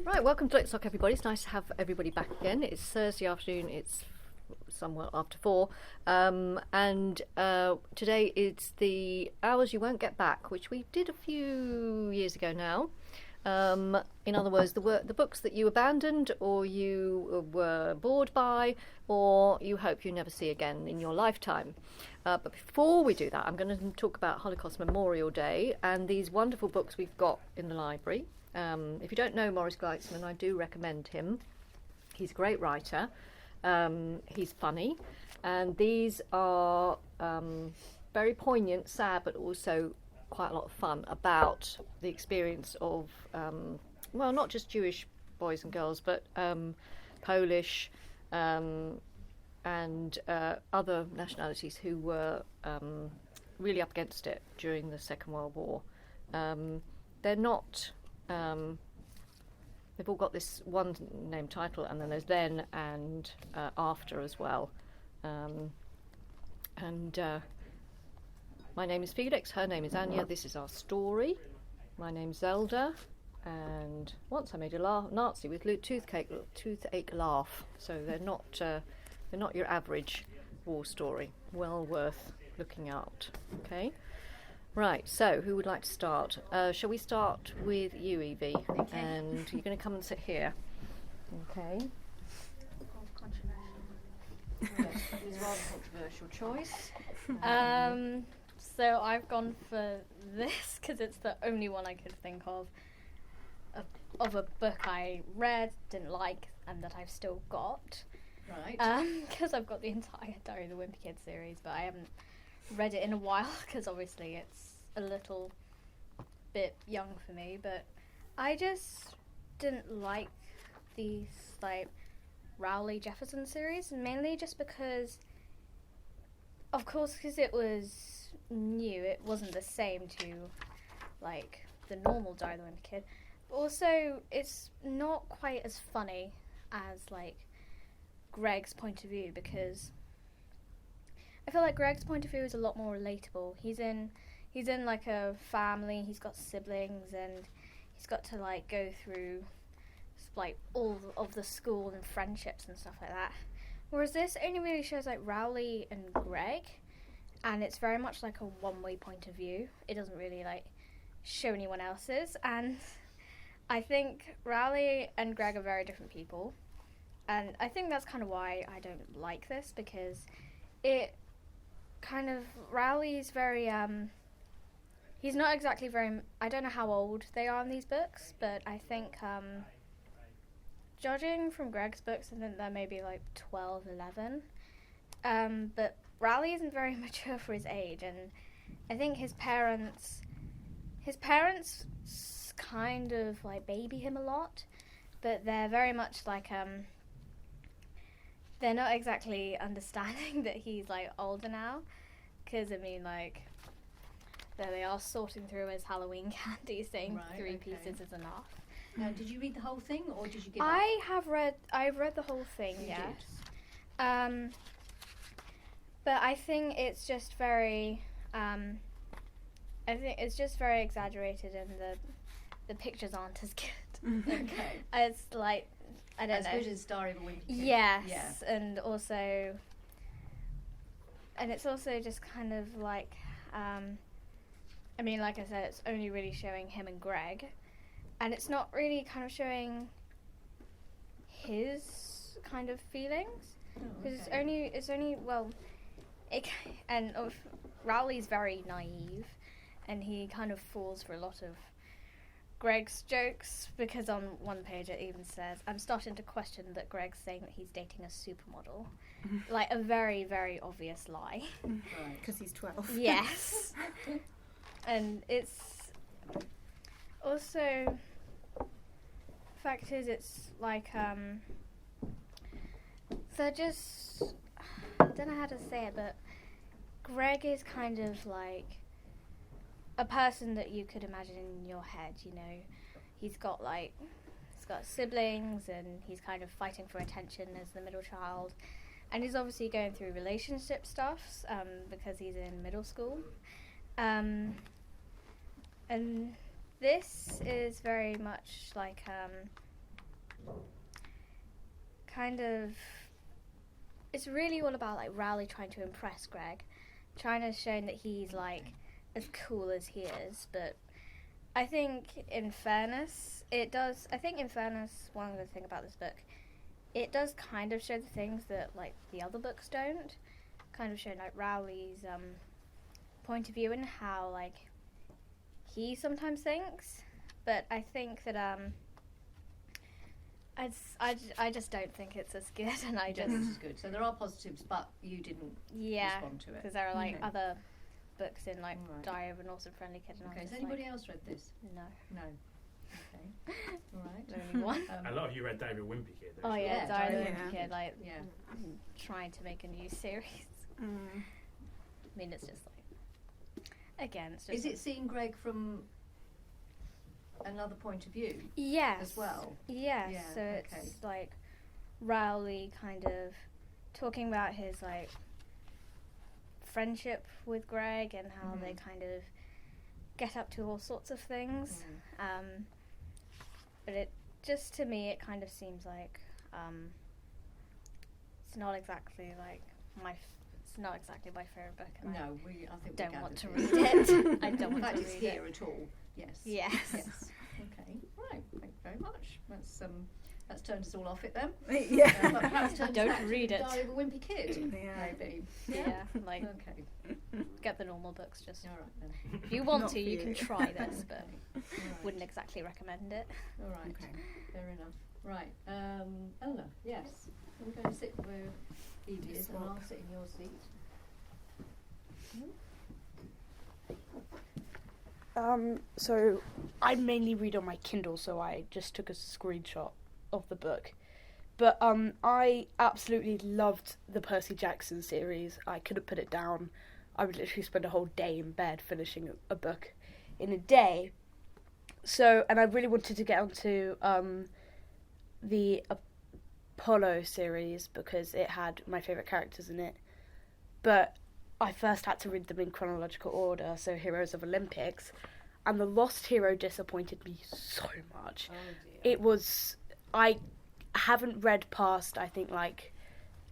Right, welcome to Litsoc, everybody. It's nice to have everybody back again. It's Thursday afternoon. It's somewhere after 4, and today it's the hours you won't get back, which we did a few years ago now. In other words, the books that you abandoned, or you were bored by, or you hope you never see again in your lifetime. But before we do that, I'm going to talk about Holocaust Memorial Day and these wonderful books we've got in the library. If you don't know Maurice Gleitzman, I do recommend him. He's a great writer. He's funny. And these are very poignant, sad, but also quite a lot of fun about the experience of, well, not just Jewish boys and girls, but Polish and other nationalities who were really up against it during the Second World War. They're not... they've all got this one name title, and then there's then and after as well. My name is Felix, her name is Anya, this is our story. My name's Zelda, and once I made a Nazi with toothache laugh, so they're not your average war story. Well worth looking out. Okay. Right, so who would like to start? Shall we start with you, Evie? Okay. And you're going to come and sit here. Okay. Yes, that is a rather controversial choice. So I've gone for this because it's the only one I could think of a book I read, didn't like, and that I've still got. Right. Because I've got the entire Diary of the Wimpy Kid series, but I haven't read it in a while because obviously it's a little bit young for me. But I just didn't like these Rowley Jefferson series, mainly just because, of course, because it was new, it wasn't the same to the normal Diary of the Wimpy Kid. But also, it's not quite as funny as Greg's point of view, because I feel like Greg's point of view is a lot more relatable. He's in a family, he's got siblings, and he's got to go through all of the school and friendships and stuff like that. Whereas this only really shows Rowley and Greg, and it's very much a one-way point of view. It doesn't really show anyone else's, and I think Rowley and Greg are very different people, and I think that's kind of why I don't like this, because it kind of, Rowley's very, he's not exactly very, I don't know how old they are in these books, but I think, judging from Greg's books, I think they're maybe 12, 11, but Rowley isn't very mature for his age, and I think his parents kind of baby him a lot, but they're very much they're not exactly understanding that he's older now, because I mean there they are sorting through his Halloween candy, saying three pieces is enough. Now, did you read the whole thing, or did you give up? I've read the whole thing, You yes. But I think it's just very exaggerated, and the pictures aren't as good. Okay. It's I don't know. As good as Diary of a Wimpy Kid. Yes, Yeah. and it's also just kind of I mean, like I said, it's only really showing him and Greg, and it's not really kind of showing his kind of feelings, because it's only Rowley's very naive, and he kind of falls for a lot of Greg's jokes, because on one page it even says, I'm starting to question that Greg's saying that he's dating a supermodel. A very, very obvious lie. Right. Because he's 12. Yes. And it's also, fact is, it's they're just, I don't know how to say it, but Greg is kind of a person that you could imagine in your head, He's got siblings, and he's kind of fighting for attention as the middle child, and he's obviously going through relationship stuff because he's in middle school, and this is very much kind of, it's really all about like Rowley trying to impress Greg, trying to show that he's like as cool as he is. But I think in fairness, one of the thing about this book, it does kind of show the things that like the other books don't. Kind of show like Rowley's point of view and how like he sometimes thinks. But I think that I just don't think it's as good, and I just This is good. So there are positives, but you didn't respond to it. because there are like other books in like Right. Diary of an Awesome Friendly Kid. And Okay, I'm has just anybody like, else read this? No, No. Okay. All right. only one. A lot of you read Diary of a Wimpy Kid. Oh sure. yeah, Diary of a Diary Wimpy Kid, like Yeah. trying to make a new series. I mean, it's just like, again, it's just Is it seeing Greg from another point of view yes as well? Yes, Yeah, so it's okay. like Rowley kind of talking about his like friendship with Greg and how they kind of get up to all sorts of things. But it just, to me, it kind of seems like it's not exactly like it's not exactly my favorite book, and No, I think I don't we want to gathered read it. it. I don't In want fact, to it's read here it. at all. Yes. Yes. Yes. Okay. Right. Thank you very much. That's turned us all off it then. Yeah. But perhaps turned us Don't back to read it. Diary of a Wimpy Kid. Yeah. Maybe. Yeah, like Okay. get the normal books. Just All right then. if you want Not to, for you you. can try this, but All right. wouldn't exactly recommend it. All right. Okay. Fair enough. Right. Eleanor. Yes. I'm going to sit where Edie is, and I'll sit in your seat. So I mainly read on my Kindle, so I just took a screenshot of the book. But I absolutely loved the Percy Jackson series. I couldn't put it down. I would literally spend a whole day in bed finishing a book in a day. So, and I really wanted to get onto the Apollo series because it had my favourite characters in it. But I first had to read them in chronological order, so Heroes of Olympics, and The Lost Hero disappointed me so much. Oh dear. It was, I haven't read past, I think, like,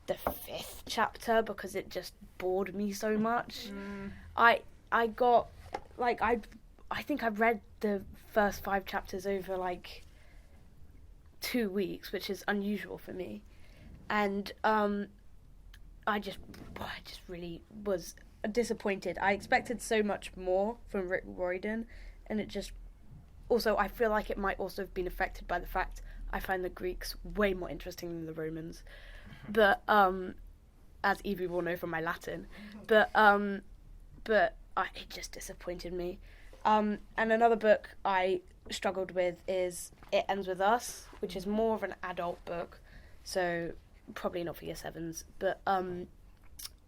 the 5th chapter because it just bored me so much. I got, like, I think I read the first 5 chapters over, like, 2 weeks, which is unusual for me. And, I just really was disappointed. I expected so much more from Rick Riordan, and it just... Also, I feel like it might also have been affected by the fact I find the Greeks way more interesting than the Romans. But, as Evie will know from my Latin. But it just disappointed me. And another book I struggled with is It Ends With Us, which is more of an adult book, so... probably not for year 7s, but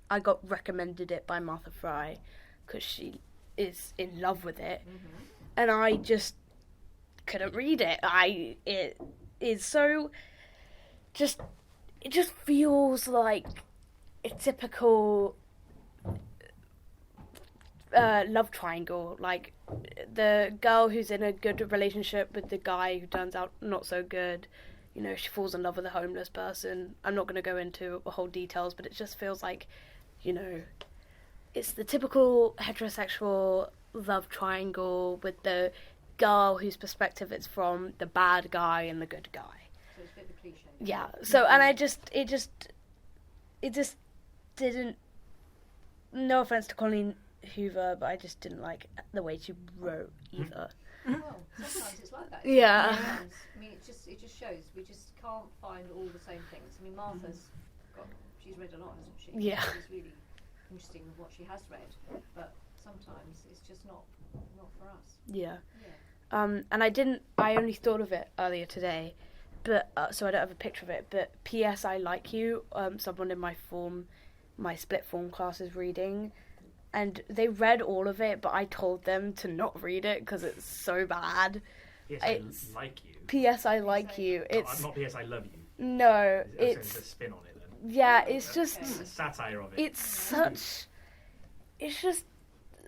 I got recommended it by Martha Fry because she is in love with it, and I just couldn't read it. It is so it just feels like a typical love triangle, like the girl who's in a good relationship with the guy who turns out not so good. You know, she falls in love with a homeless person. I'm not going to go into whole details, but it just feels like, you know, it's the typical heterosexual love triangle with the girl whose perspective it's from, the bad guy and the good guy. So it's a bit of a cliche. Yeah. So, and it just didn't. No offense to Colleen Hoover, but I just didn't like the way she wrote either. Well, sometimes it's like that. Yeah. Sometimes, I mean, it just shows we just can't find all the same things. I mean, she's read a lot, hasn't she? Yeah. She's really interesting with what she has read, but sometimes it's just not for us. Yeah. Yeah. And I only thought of it earlier today, but so I don't have a picture of it, but P.S. I Like You, someone in my split form class is reading, and they read all of it, but I told them to not read it because it's so bad. Yes, It's- I like you. P.S. I Like You, it's... Not P.S. I love you. No, It's a it's... spin on it then. Yeah, it's just... It's a satire of it. It's just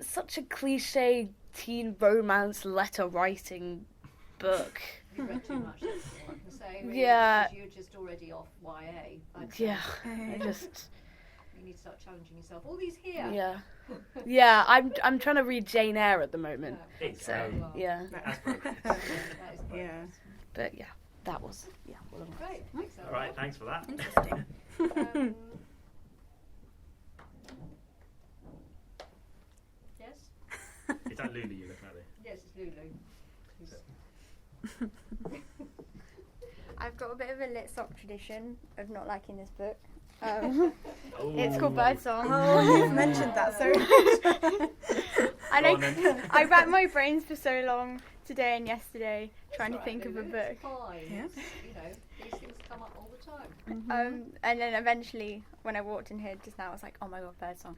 such a cliche teen romance letter writing book. You've read too much, that's all I can say. Really, Yeah. because you're just already off YA. I'd say. Yeah, I just You need to start challenging yourself. All these here. yeah. I'm trying to read Jane Eyre at the moment. It's So yeah, that's progress. That is Yeah. progress. but yeah, that was one of my Great. Thanks, All right, thanks for that. Interesting. Yes? Is that Lulu you're looking at there? Yes, it's Lulu. I've got a bit of a Litsoc tradition of not liking this book. Oh. It's called Birdsong. Oh, you've mentioned that so much. I Go on know. then. I racked my brains for so long today and yesterday trying to That's think all of a right, book. Lulu, it's fine. Yeah. It's, you know, these things come up all the time. And then eventually, when I walked in here just now, I was like, "Oh my god, Birdsong!"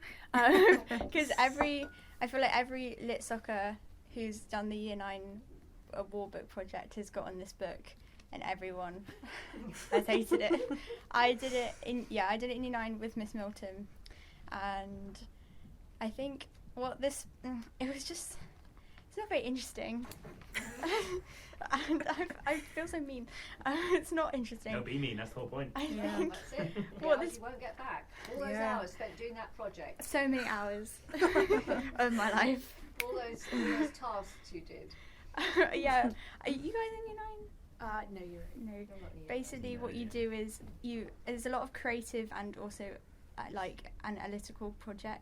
Because I feel like every Litsocker who's done the Year 9 war book project has gotten this book, and everyone has hated it. I did it in Year 9 with Miss Milton, and I think it was just. It's not very interesting. And I feel so mean. It's not interesting. No, be mean. That's the whole point. I Yeah. think That's it. The What hours this- you won't get back. All those Yeah. hours spent doing that project. so many hours of my life. All those tasks you did. Yeah. Are you guys in Year 9? no, you're right. No. You're not near. Basically, what you do is there's a lot of creative and also like analytical project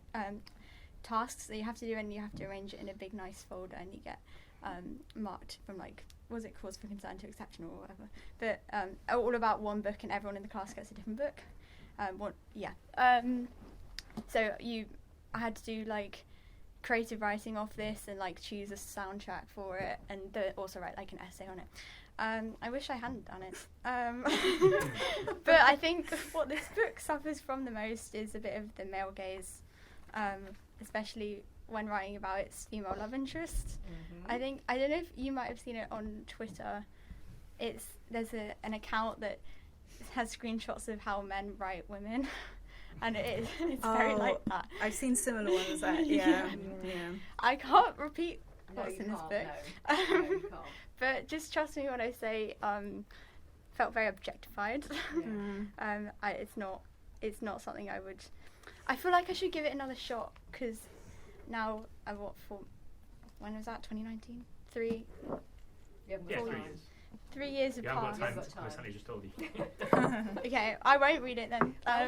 tasks that you have to do, and you have to arrange it in a big nice folder, and you get marked from like was it cause for concern to exceptional or whatever, but all about one book, and everyone in the class gets a different book. So I had to do like creative writing off this and like choose a soundtrack for it, and also write like an essay on it. I wish I hadn't done it. But I think what this book suffers from the most is a bit of the male gaze, especially when writing about its female love interest. Mm-hmm. I don't know if you might have seen it on Twitter. There's an account that has screenshots of how men write women, and it's very like that. I've seen similar ones. Yeah. Yeah. I can't repeat No, what's you in this can't, book. No, no, you can't. But just trust me when I say felt very objectified. Yeah. It's not something I would. I feel like I should give it another shot, because now when was that? 2019. You haven't Yeah, got 3 time. years. 3 years have You haven't passed. got time. You've got time. That's something I just told you. Okay, I won't read it then. I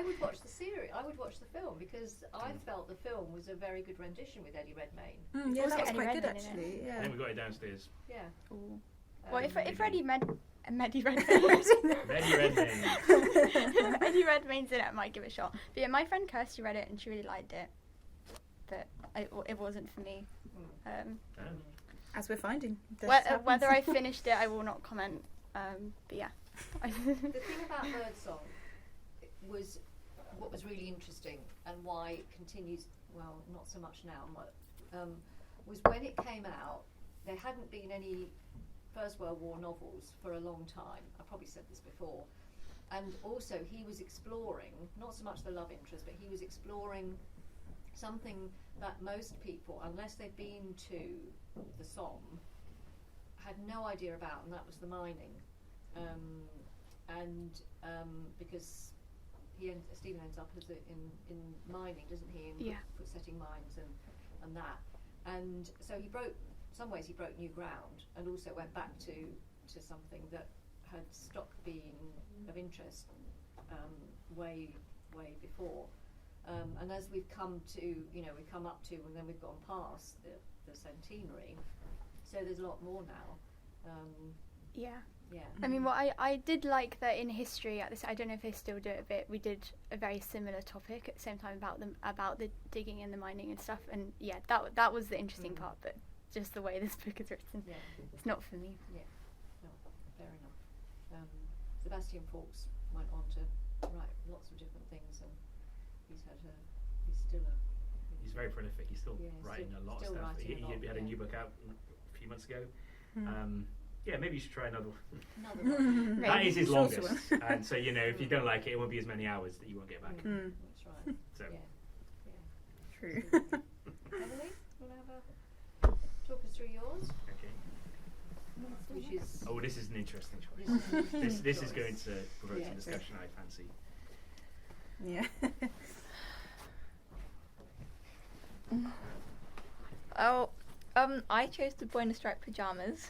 would watch the series. I would watch the film, because I felt the film was a very good rendition with Eddie Redmayne. Yeah, Also that was Eddie quite good Redmayne in it. actually. I Yeah. think we got it downstairs. Yeah. Ooh. Well, if Um, Eddie Redmayne, Eddie Redmayne. Eddie Redmayne's in it, I might give it a shot. But yeah, my friend Kirsty read it and she really liked it, but it wasn't for me. As we're finding. this Whether I happens. finished it, I will not comment. But yeah. The thing about Birdsong was what was really interesting, and why it continues, well, not so much now, was when it came out, there hadn't been any First World War novels for a long time. I probably said this before. And also he was exploring, not so much the love interest, but he was exploring something that most people, unless they've been to the Somme, had no idea about, and that was the mining. Because Stephen ends up in mining, doesn't he? In setting mines and that. And so he broke new ground, and also went back to something that had stopped being of interest way before. And as we've come up to, and then we've gone past the centenary, so there's a lot more now. Yeah. Yeah. I mean, what I did like that in history at this, I don't know if they still do it a bit, we did a very similar topic at the same time about the digging and the mining and stuff, and yeah, that was the interesting part, but just the way this book is written, Yeah. it's not for me. Yeah. No, fair enough. Sebastian Faulks went on to write lots of different things, and he's He's very prolific. He's still Yeah, he's writing still- a lot of still stuff. writing a lot, He had a yeah. new book out a few months ago. Yeah, maybe you should try another one. another one. That is his Shorter longest. And so, if you don't like it, it won't be as many hours that you won't get back. That's right. So, Yeah. True. Emily, you want to talk us through yours? okay. which is Oh, this is an interesting choice. this is an interesting This is choice. going to provoke Yeah. some discussion, I fancy. Yeah. Oh, I chose the boy in the striped pajamas.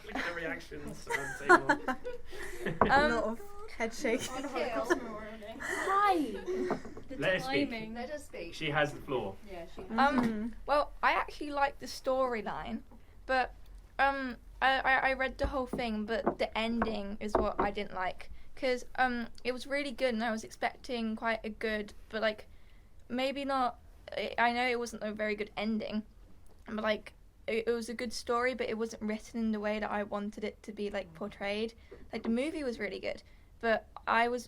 Look at the reactions around the table. A lot of head shaking. On Holocaust Memorial Day. Hi. The Let her speak. timing. Let us speak. She has the floor. Yeah, she. Well, I actually liked the storyline, but I read the whole thing, but the ending is what I didn't like, because it was really good and I was expecting quite a good, but like maybe not. I know it wasn't a very good ending, but like it was a good story, but it wasn't written in the way that I wanted it to be like portrayed. Like the movie was really good, but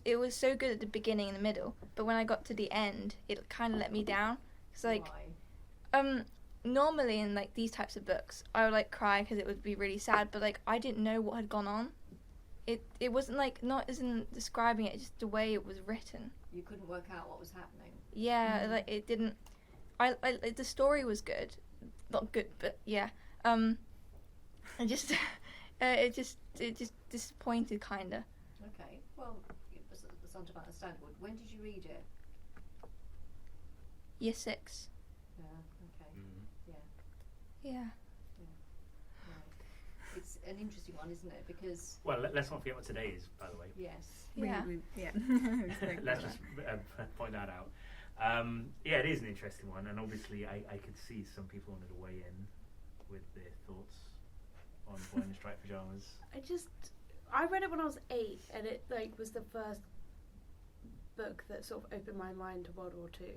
it was so good at the beginning and the middle, but when I got to the end, it kind of let me down. It's like Why? normally in like these types of books, I would like cry because it would be really sad, but like I didn't know what had gone on. It wasn't like not as in describing it, just the way it was written. You couldn't work out what was happening. Yeah, like it didn't. I the story was good, not good, but yeah. It just it just disappointed kinda. Okay. Well, it's understandable. When did you read it? Year 6. Yeah. Okay. Mm. Yeah. Right. It's an interesting one, isn't it? Because Well, let's not forget what today is, by the way. yes. Yeah. Yeah. Let's just point that out. Yeah, it is an interesting one, and obviously I could see some people wanted to weigh in with their thoughts on Boy in the Striped Pajamas. I read it when I was 8, and it like was the first book that sort of opened my mind to World War II,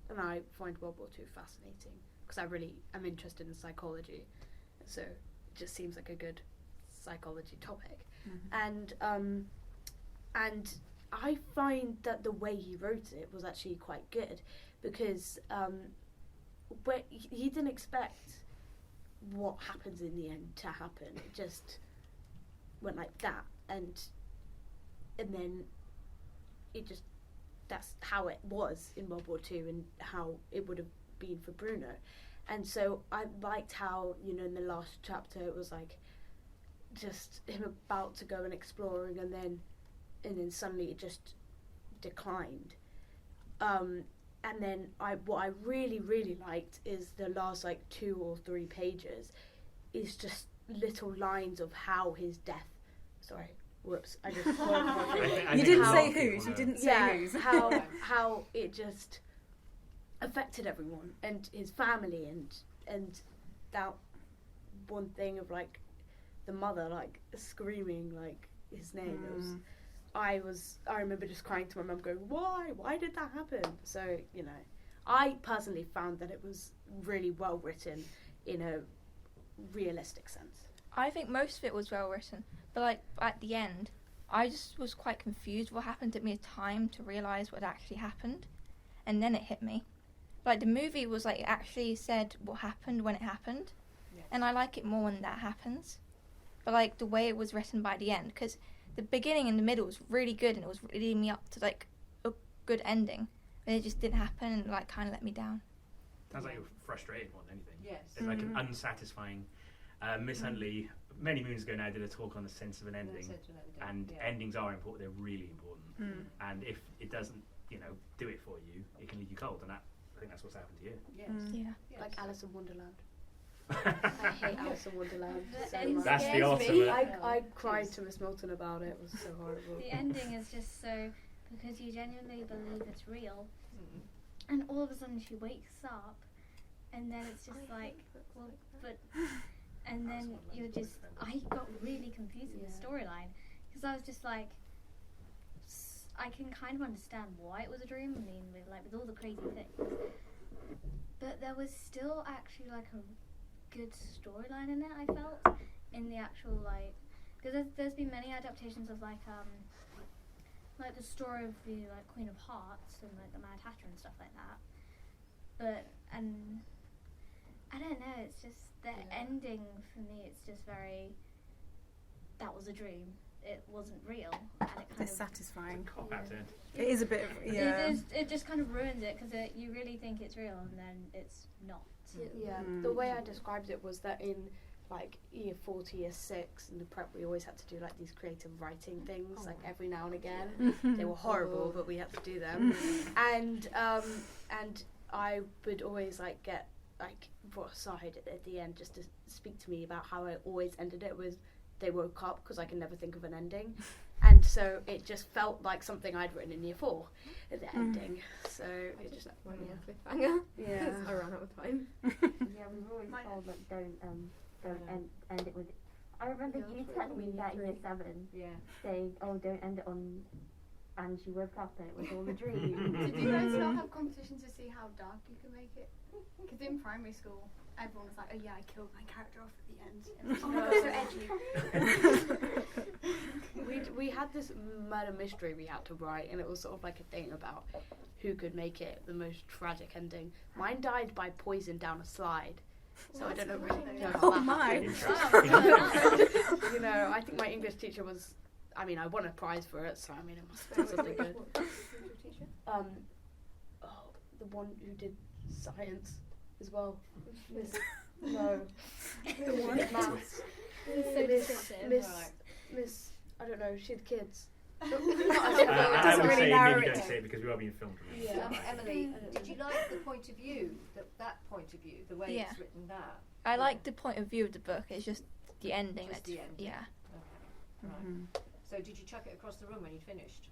and I find World War II fascinating because I really am interested in psychology, so it just seems like a good psychology topic. Mhm. And I find that the way he wrote it was actually quite good, because where he didn't expect what happens in the end to happen. It just went like that, and then it just, that's how it was in World War II and how it would have been for Bruno. And so I liked how, you know, in the last chapter it was like just him about to go and exploring, and then suddenly it just declined. And then what I really, really liked is the last like 2 or 3 pages is just little lines of how his death. Sorry, whoops! I just spoiled my I You think didn't a lot say of people whose. You know. didn't say yeah, whose. how it just affected everyone and his family, and that one thing of like the mother like screaming like his name. It was I remember just crying to my mum going, why did that happen? So, you know, I personally found that it was really well written in a realistic sense. I think most of it was well written, but like at the end, I just was quite confused. What happened? It took me time to realise what actually happened, and then it hit me. Like the movie was like it actually said what happened when it happened, Yes. and I like it more when that happens. But like the way it was written by the end, because the beginning and the middle was really good, and it was leading me up to like a good ending, and it just didn't happen, and like kind of let me down. Sounds like you're frustrated more than anything. Yes. It's like an unsatisfying. Miss Huntley, many moons ago now, did a talk on the sense of an ending, and endings are important. They're really important. And if it doesn't, you know, do it for you, it can leave you cold. And I think that's what's happened to you. Yes. Yeah. Yes. Like Alice in Wonderland. I hate Alice in Wonderland The so end much. That's the scares ultimate. me. I cried to Miss Milton about it. It was so horrible. The ending is just so, because you genuinely believe it's real, Mm. and all of a sudden she wakes up, and then it's just like, well, but, and then you're just, I got really confused with the storyline, because I was just like, I can kind of understand why it was a dream, I mean, with all the crazy things, but there was still actually like a good storyline in it, I felt, in the actual, like, because there's been many adaptations of like the story of the like Queen of Hearts and like the Mad Hatter and stuff like that, but and I don't know, it's just the ending for me, it's just very, that was a dream, it wasn't real, and it kind It's of satisfying. Cop out end. It is a bit of, yeah. it just kind of ruins it, because you really think it's real and then it's not. Yeah, Mm. the way I described it was that in like year 4 to year 6 in the prep, we always had to do like these creative writing things, like every now and again. They were horrible, but we had to do them. And I would always like get like brought aside at the end just to speak to me about how I always ended it with they woke up, because I can never think of an ending. And so it just felt like something I'd written in year 4 at the ending. So it just went on a cliffhanger. Yeah. I ran out of time. Yeah, we were always told like don't end it with. I remember you telling me that in year 7. Yeah. Saying, oh, don't end it on. And she woke up and it was all a dream. Did you guys not have competitions to see how dark you could make it? Because in primary school, everyone was like, oh yeah, I killed my character off at the end. Oh my god, so edgy. we had this murder mystery we had to write, and it was sort of like a thing about who could make it the most tragic ending. Mine died by poison down a slide. So I don't know really know how that happened. You know, I think my English teacher was, I mean, I won a prize for it, so I mean, it must have been something good. The one who did science as well. Miss, no. The one maths. Miss, I don't know, she had kids. I would say maybe don't say it because we are being filmed. Yeah. Emily, did you like the point of view, that point of view, the way it's written that? I like the point of view of the book, it's just the ending. Just the ending. Yeah. Okay. Right. So did you chuck it across the room when you finished?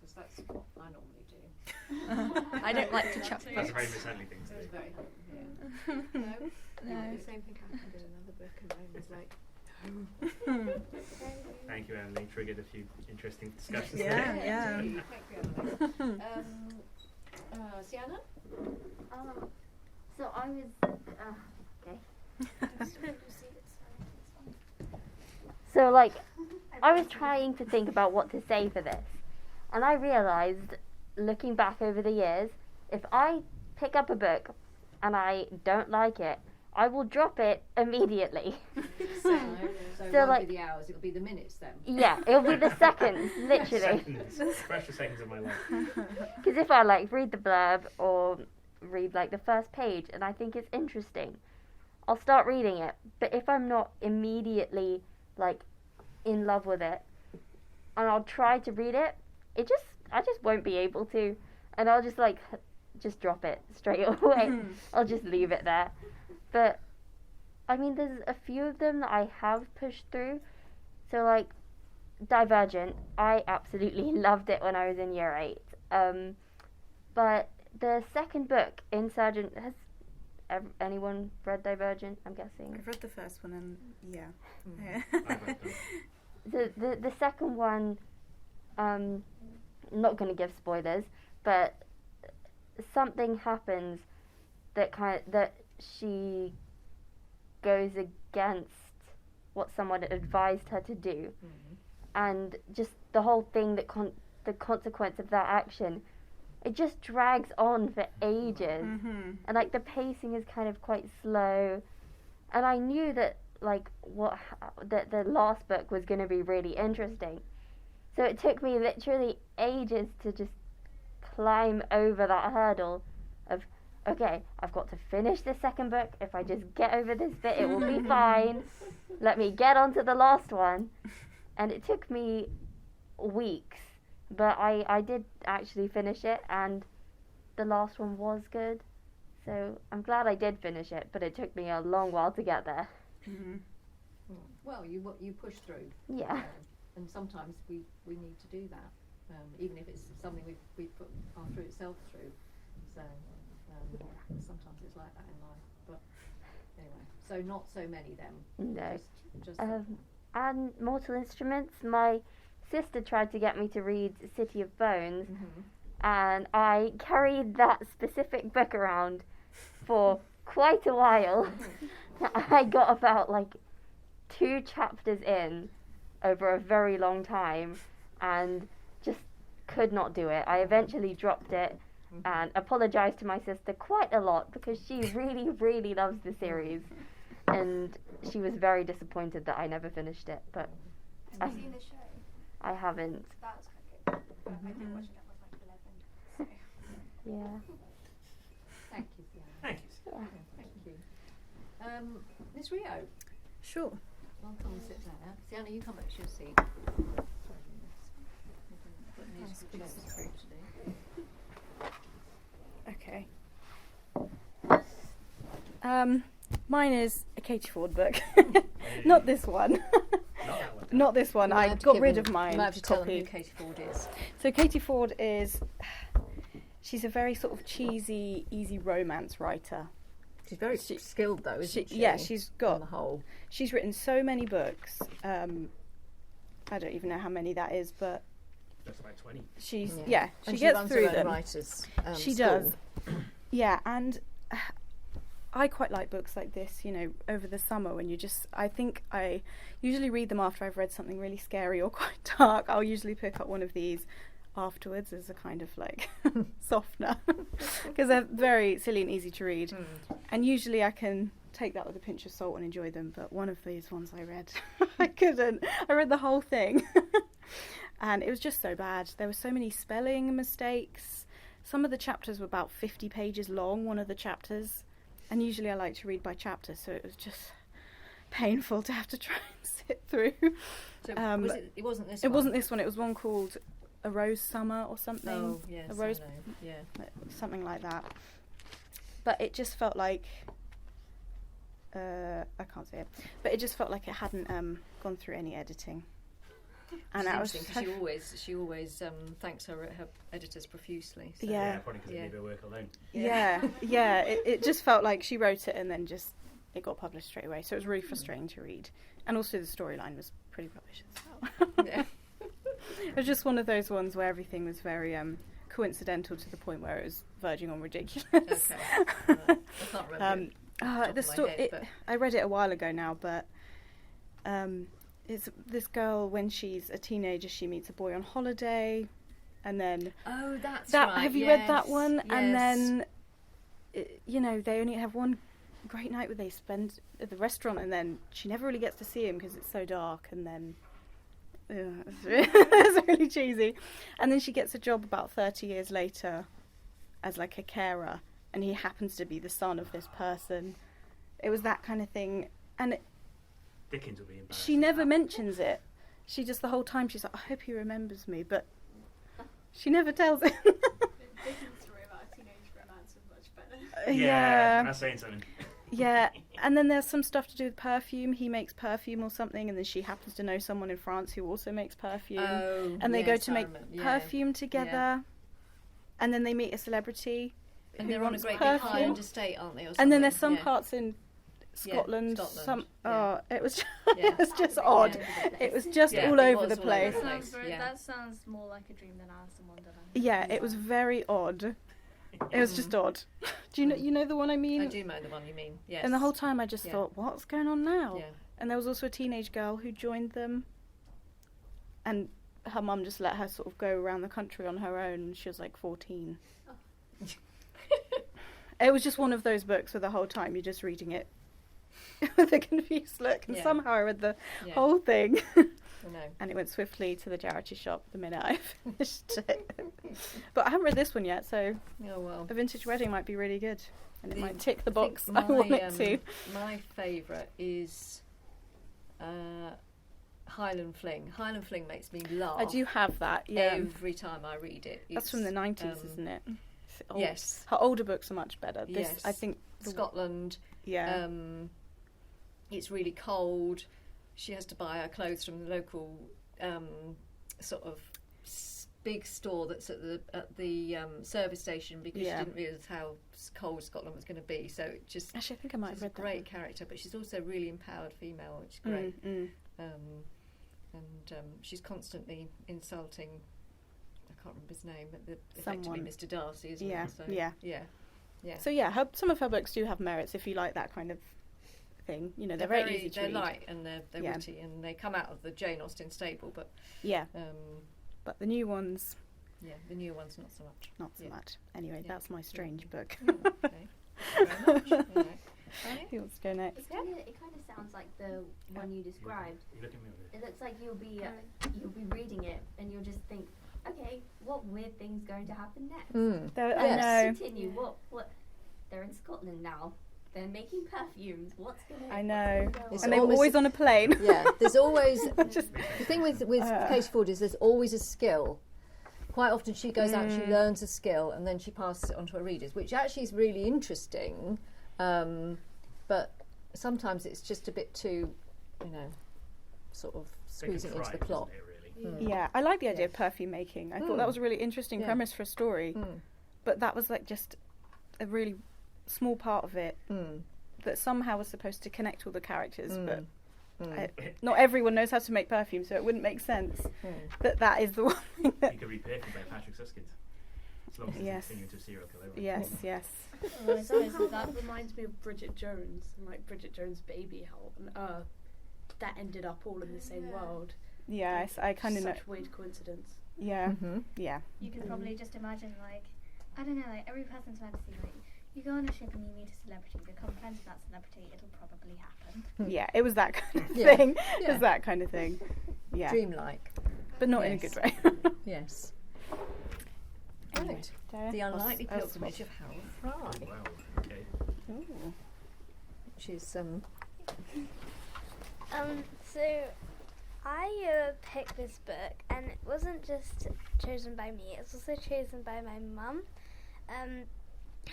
Because that's what I normally do. I don't like to chuck books. That's a very Miss Henley thing to do. That's very helpful, yeah. No. The same thing happened in another book, and I was like, Thank you, Emily. Triggered a few interesting discussions. Yeah, there. yeah. Thank you, Emily. Sienna? So I was okay. So like I was trying to think about what to say for this, and I realised, looking back over the years, if I pick up a book and I don't like it, I will drop it immediately. So it won't like be the hours, it'll be the minutes then. Yeah, it'll be the seconds, literally. Precious seconds of my life. Because if I like read the blurb or read like the first page and I think it's interesting, I'll start reading it. But if I'm not immediately like in love with it, and I'll try to read it, I just won't be able to, and I'll just drop it straight away. I'll just leave it there. But I mean, there's a few of them that I have pushed through. So like Divergent, I absolutely loved it when I was in year 8. But the second book, Insurgent, has anyone read Divergent? I'm guessing. I've read the first one and yeah. I've read them. The second one, I'm not going to give spoilers, but something happens that she goes against what someone advised her to do, and just the whole thing, the consequence of that action, it just drags on for ages, and like the pacing is kind of quite slow, and I knew that like that the last book was going to be really interesting, so it took me literally ages to just climb over that hurdle of, okay, I've got to finish the second book. If I just get over this bit, it will be fine. Let me get on to the last one. And it took me weeks, but I did actually finish it, and the last one was good. So I'm glad I did finish it, but it took me a long while to get there. Well, you push through. Yeah. And sometimes we need to do that, even if it's something we put our through itself through. So sometimes it's like that in life. But anyway, so not so many then. No. Just and Mortal Instruments, my sister tried to get me to read City of Bones, and I carried that specific book around for quite a while. I got about like 2 chapters in over a very long time and just could not do it. I eventually dropped it and apologised to my sister quite a lot because she really, really loves the series, and she was very disappointed that I never finished it. But Have you seen the show? I haven't. That's quite good. But I did watch it when I was like 11. So. Yeah. thank you, Fiona. Thank you. Thank you. Miss Rio. Sure. I'll come and sit there. Sienna, you come back to your seat. Okay. Mine is a Katie Ford book. Not this one. Not this one. I got rid of mine. You might have to tell them copy. who Katie Ford is. So Katie Ford is... She's a very sort of cheesy, easy romance writer. She's very skilled, though, isn't she? Yeah, she's got... On the whole. She's written so many books. I don't even know how many that is, but... That's about 20. She's... Yeah. Yeah, And she gets runs through her own them. writers, She school. does. Yeah, and I quite like books like this, you know, over the summer when you just... I think I usually read them after I've read something really scary or quite dark. I'll usually pick up one of these afterwards as a kind of like softener because they're very silly and easy to read. And usually I can take that with a pinch of salt and enjoy them, but one of these ones I read, I couldn't. I read the whole thing and it was just so bad. There were so many spelling mistakes. Some of the chapters were about 50 pages long, one of the chapters, and usually I like to read by chapter, so it was just painful to have to try and sit through. So it wasn't this It one? wasn't this one, it was one called A Rose Summer or something. Oh, yes, A Rose, I know. Yeah. something like that. But it just felt like I can't say it, but it just felt like it hadn't gone through any editing. And It's that was interesting because she always thanks her editors profusely. So. Yeah. Probably because they leave her work alone. yeah. It just felt like she wrote it and then just it got published straight away. So it was really frustrating to read, and also the storyline was pretty rubbish as well. Yeah. It was just one of those ones where everything was very coincidental to the point where it was verging on ridiculous. Okay. I can't remember. I read it a while ago now, but it's this girl when she's a teenager, she meets a boy on holiday, and then that's that. right. Have you read that one? Yes. And then they only have one great night where they spend at the restaurant, and then she never really gets to see him because it's so dark, and then. It's really cheesy. And then she gets a job about 30 years later as like a carer, and he happens to be the son of this person. It was that kind of thing, and Dickens will be embarrassed. she never mentions it. She just the whole time she's like, I hope he remembers me, but she never tells him. Dickens' story about a teenage romance is much better. Yeah, that's saying something. Yeah, and then there's some stuff to do with perfume. He makes perfume or something, and then she happens to know someone in France who also makes perfume. And they go to make perfume together, and then they meet a celebrity. And who they're on a wants great perfume. big Highland estate, aren't they? Or And then something? there's some parts in Scotland. It was it was just odd. It was just all over the place. That sounds more like a dream than Alice in Wonderland. Yeah, it was very odd. It was just odd. Do you know the one I mean? I do know the one you mean, yes. And the whole time I just thought, what's going on now? Yeah. And there was also a teenage girl who joined them, and her mum just let her sort of go around the country on her own. She was like 14. Oh. It was just one of those books where the whole time you're just reading it with a confused look, and somehow I read the whole thing. I know. And it went swiftly to the charity shop the minute I finished it. But I haven't read this one yet, so A Vintage Wedding might be really good. And it might tick the box I want it to. My favourite is Highland Fling. Highland Fling makes me laugh. I do have that, yeah. Every time I read it. That's from the 90s, isn't it? Yes. Her older books are much better. Yes. I think Scotland. Yeah. It's really cold. She has to buy her clothes from the local sort of big store that's at the service station because she didn't realise how cold Scotland was going to be. So it just actually, I think I might have read that. Great character, but she's also a really empowered female, which is great. She's constantly insulting. I can't remember his name, but effectively Mr. Darcy, isn't it? So, yeah. So some of her books do have merits if you like that kind of thing. You know, they're very easy to read. They're light and they're witty, and they come out of the Jane Austen stable. But but the new ones, the new ones not so much. Not so much. Anyway, that's my strange book. Okay. Thank you very much. All right. Who wants to go next? It kind of sounds like the one you described. It looks like you'll be reading it and you'll just think, okay, what weird thing's going to happen next? I know. Continue. What? They're in Scotland now. They're making perfumes. What's going to I know. It's And they were almost- always on a plane. Yeah, there's always Just- the thing with Casey Ford is there's always a skill. Quite often she goes out, she learns a skill, and then she passes it on to her readers, which actually is really interesting. But sometimes it's just a bit too, sort of squeezing into the plot. Yeah, I like the idea of perfume making. I thought that was a really interesting premise for a story. But that was like just a really small part of it that somehow was supposed to connect all the characters, but not everyone knows how to make perfume, so it wouldn't make sense that is the one thing that... You could read Perfume by Patrick Susskind. As long as it's Yes. continuing to a serial killer. Yes, yes. Somehow that reminds me of Bridget Jones and like Bridget Jones' Baby, how on earth that ended up all in the same world. Yes, I kind of know. Such weird coincidence. Yeah, yeah. You can probably just imagine, like, I don't know, like every person's fantasy, like, you go on a ship and you meet a celebrity, become friends with that celebrity, it'll probably happen. Yeah, it was that kind of Yeah. thing. It Yeah. was that kind of thing. Yeah. Dreamlike. But not in a Yes. good way. Yes. Anyway, Right. Dara, The Unlikely I'll Pilgrimage of Harold Fry, Wow, okay. Ooh. which is So I picked this book, and it wasn't just chosen by me, it was also chosen by my mum,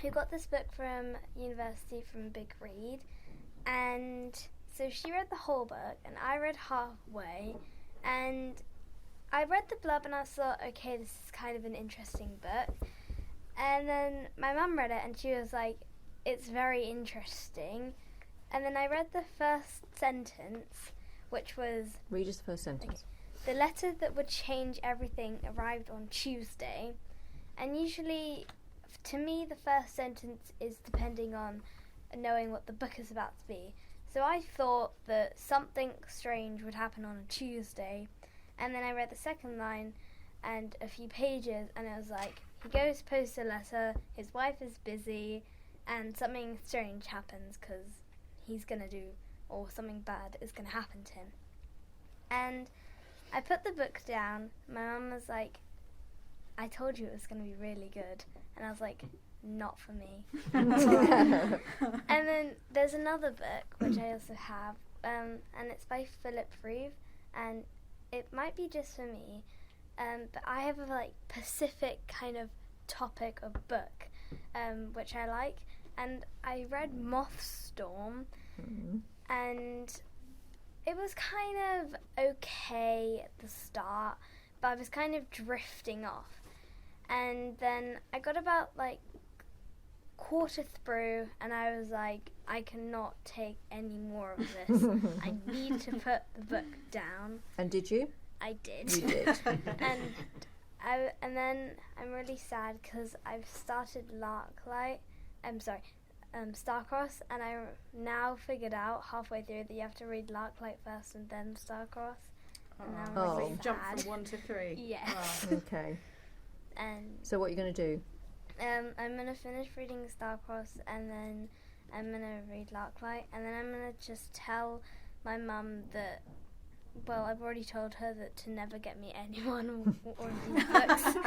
who got this book from university from Big Read. And so she read the whole book, and I read halfway, and I read the blurb and I thought, okay, this is kind of an interesting book. And then my mum read it and she was like, it's very interesting. And then I read the first sentence, which was, read us the first sentence. the letter that would change everything arrived on Tuesday. And usually, to me, the first sentence is depending on knowing what the book is about to be. So I thought that something strange would happen on a Tuesday. And then I read the second line and a few pages, and it was like, he goes to post a letter, his wife is busy, and something strange happens because he's going to do, or something bad is going to happen to him. And I put the book down. My mum was like, I told you it was going to be really good. And I was like, not for me. And then there's another book, which I also have, and it's by Philip Reeve, and it might be just for me, but I have a like Pacific kind of topic of book, which I like, and I read Mothstorm, and it was kind of okay at the start, but I was kind of drifting off, and then I got about like quarter through, and I was like, I cannot take any more of this. I need to put the book down. And did you? I did. You did. And then I'm really sad because I've started Starcross, and I now figured out halfway through that you have to read Larklight first and then Starcross. And now I'm Oh. really Jump sad. from 1 to 3. Yes. Okay. And So what are you going to do? I'm going to finish reading Starcross, and then I'm going to read Larklight, and then I'm going to just tell my mum that, well, I've already told her that to never get me any one of these books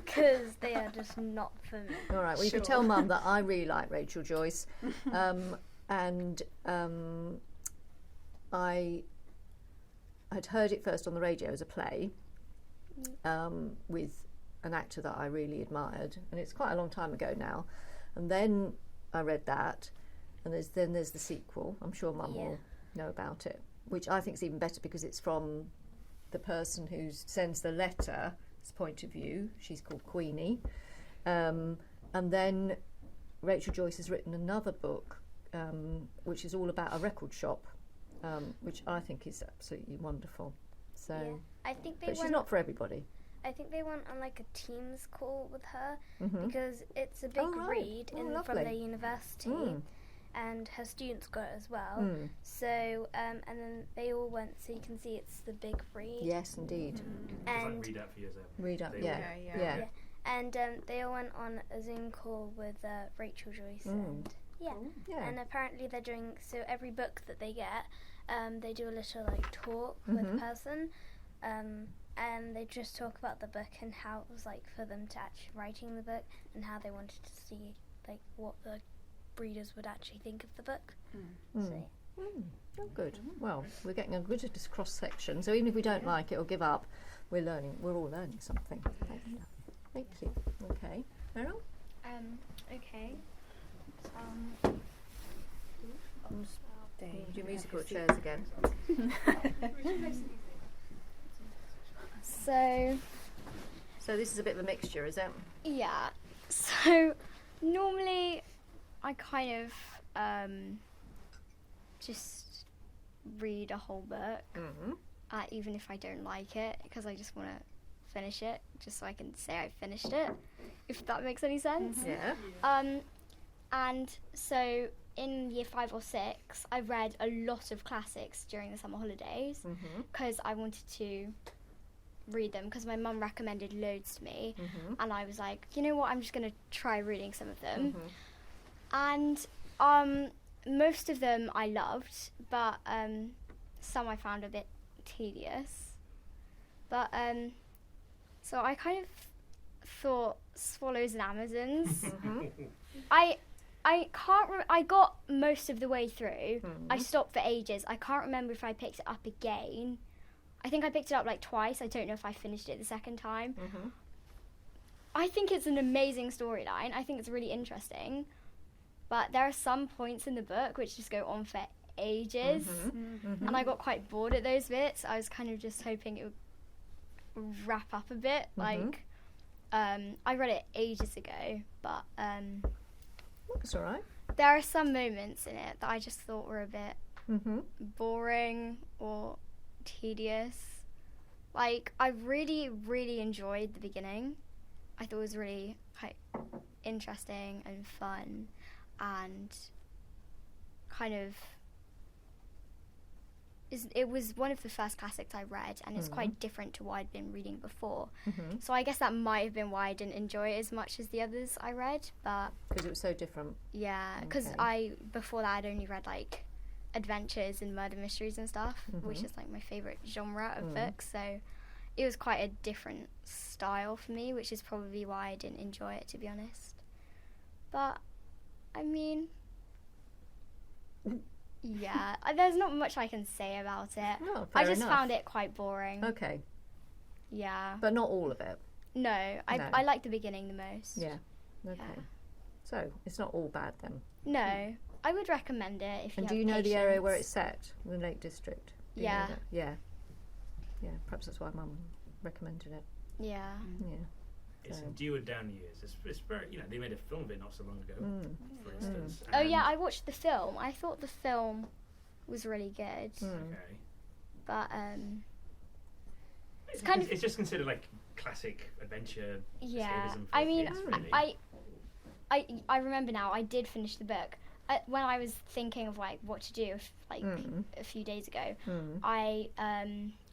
because they are just not for me. All right. Well, you Sure. can tell Mum that I really like Rachel Joyce, and I had heard it first on the radio as a play with an actor that I really admired, and it's quite a long time ago now. And then I read that, and there's the sequel. I'm sure Mum will know about it, which I think is even better because it's from the person who sends the letter's point of view. She's called Queenie. And then Rachel Joyce has written another book, which is all about a record shop, which I think is absolutely wonderful. So, Yeah. I think but she's not for everybody. I think they went on like a Teams call with her Mhm. because it's a big Oh, right. read Oh, from lovely. their university, Mm. and her students got it as well. Mm. So and then they all went, so you can see it's the big read. Yes, indeed. It's And like read out for yours. Read up, They yeah, Okay, yeah. yeah. Yeah. And they all went on a Zoom call with Rachel Joyce, and yeah. Yeah. And apparently they're doing, so every book that they get, they do a little like talk with Mhm. the person, and they just talk about the book and how it was like for them to actually writing the book and how they wanted to see like what the readers would actually think of the book. Mm. So. Oh, good. Well, we're getting a good cross section. So even if we don't like it or give up, we're learning. We're all learning something. Thank you. Okay, Meryl. Okay. Do musical chairs again. So this is a bit of a mixture, is it? Yeah. So normally I kind of just read a whole book, even if I don't like it, because I just want to finish it, just so I can say I finished it, if that makes any sense. Yeah. And so in year 5 or 6, I read a lot of classics during the summer holidays because I wanted to read them because my mum recommended loads to me, and I was like, you know what, I'm just going to try reading some of them. And most of them I loved, but some I found a bit tedious. But so I kind of thought Swallows and Amazons. I can't I got most of the way through. I stopped for ages. I can't remember if I picked it up again. I think I picked it up like twice. I don't know if I finished it the second time. I think it's an amazing storyline. I think it's really interesting. But there are some points in the book which just go on for ages. And I got quite bored at those bits. I was kind of just hoping it would wrap up a bit. Like, I read it ages ago, but that's all right. There are some moments in it that I just thought were a bit boring or tedious. Like, I really, really enjoyed the beginning. I thought it was really quite interesting and fun, and kind of it was one of the first classics I read, and it's quite different to what I'd been reading before. So I guess that might have been why I didn't enjoy it as much as the others I read. But because it was so different. Yeah, because before that I'd only read like adventures and murder mysteries and stuff, which is like my favourite genre of books. So it was quite a different style for me, which is probably why I didn't enjoy it, to be honest. But I mean, yeah, there's not much I can say about it. No, I just found it quite boring. Okay. Yeah. But not all of it. No, I like the beginning the most. Yeah. Okay. Yeah. So it's not all bad then. No, I would recommend it if you. And have do you know patience. the area where it's set, the Lake District? Do you know Yeah. that? Yeah. Yeah. Perhaps that's why Mum recommended it. Yeah. Yeah. It's endured down the years. It's very, they made a film of it not so long ago, for instance. Oh yeah, I watched the film. I thought the film was really good. Okay. But it's just considered like classic adventure. Yeah. escapism for I mean, kids, really. I remember now. I did finish the book. When I was thinking of like what to do, a few days ago, I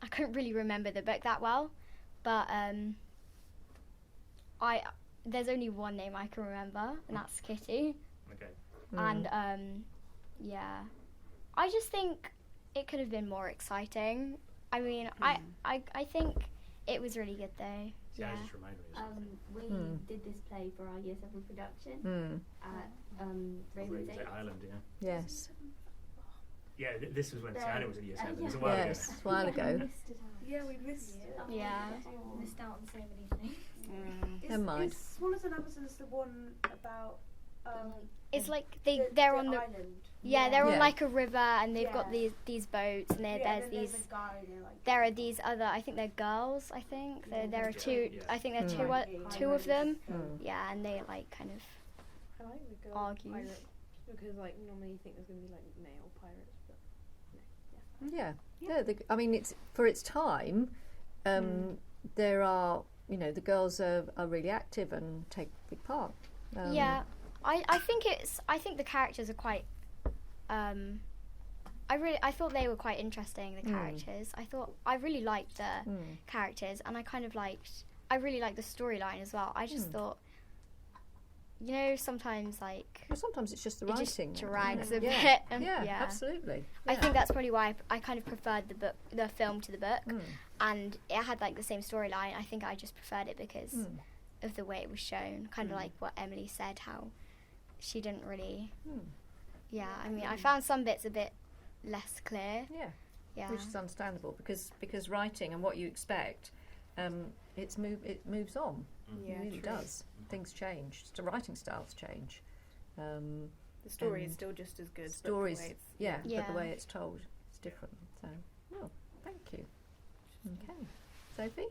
couldn't really remember the book that well, but there's only one name I can remember, and that's Kitty. Okay. And yeah, I just think it could have been more exciting. I mean, I think it was really good though. Yeah. Yeah. Just reminded me of something. We did this play for our Year 7 production at Raven's Edge. Ireland, yeah. Yes. Yeah, this was when Tiana was in Year 7. It was a Yes, while a while ago. Yeah, we missed. Yeah. Missed out on so many things. Never mind. Is Swallows and Amazons the one about? It's like they're on the island. Yeah, they're on Yeah. like a river, and they've got these boats, and there's these. A guy there, like, There are these other. I think they're girls. I think there are two. Yeah. I think there are two of them. Yeah, and they like kind of I like the girl argue. pirates because like normally you think there's going to be like male pirates, but Yeah. I mean, it's for its time. There are, the girls are really active and take a big part. Yeah, I think the characters are quite. I thought they were quite interesting. The characters. I really liked the characters, and I really liked the storyline as well. I just thought, sometimes sometimes it's just the it writing. just drags a yeah. bit. And, Yeah, absolutely. I think that's probably why I kind of preferred the film to the book, and it had like the same storyline. I think I just preferred it because of the way it was shown. Kind of like what Emily said, how she didn't really. Yeah, I mean, I found some bits a bit less clear. Yeah, which is understandable because writing and what you expect, it moves on. Yeah, it really true. does. Things change. The writing styles change. The story is still just as good. Stories, but the way it's, but the way it's told is different. So, thank you. Okay, Sophie.